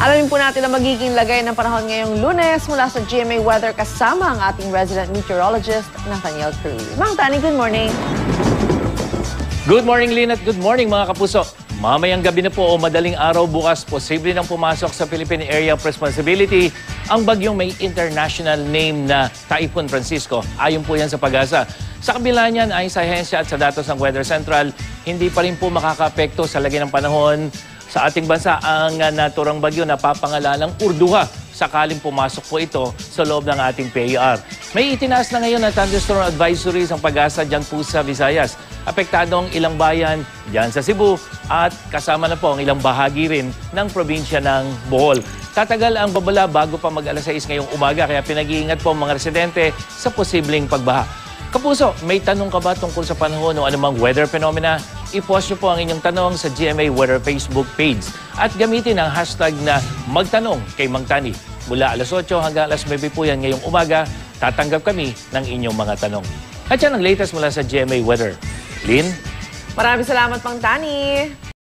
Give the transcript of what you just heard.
Alamin po natin ang magiging lagay ng panahon ngayong Lunes mula sa GMA Weather kasama ang ating resident meteorologist, Nathaniel Cruz. Mang Tani, good morning. Good morning, Lynn, at good morning mga kapuso. Mamayang gabi na po o madaling araw bukas, posible nang pumasok sa Philippine Area of Responsibility ang bagyong may international name na Typhoon Francisco. Ayon po yan sa Pag-asa. Sa kabila niyan ay sa ahensya at sa datos ng Weather Central, hindi pa rin po makakaapekto sa lagay ng panahon sa ating bansa ang naturang bagyo na papangalalang Urduha sakaling pumasok po ito sa loob ng ating PAR. May itinaas na ngayon na thunderstorm advisories ang Pag-asa dyan po sa Visayas. Apektado ang ilang bayan dyan sa Cebu at kasama na po ang ilang bahagi rin ng probinsya ng Bohol. Tatagal ang babala bago pa mag-alas 6 ngayong umaga kaya pinag-iingat po ang mga residente sa posibleng pagbaha. Kapuso, may tanong ka ba tungkol sa panahon o anumang weather phenomena? I-post nyo po ang inyong tanong sa GMA Weather Facebook page at gamitin ang hashtag na magtanong kay Mang Tani. Mula alas 8 hanggang alas 9 po yan ngayong umaga, tatanggap kami ng inyong mga tanong. At yan ang latest mula sa GMA Weather. Lynn? Maraming salamat, Mang Tani.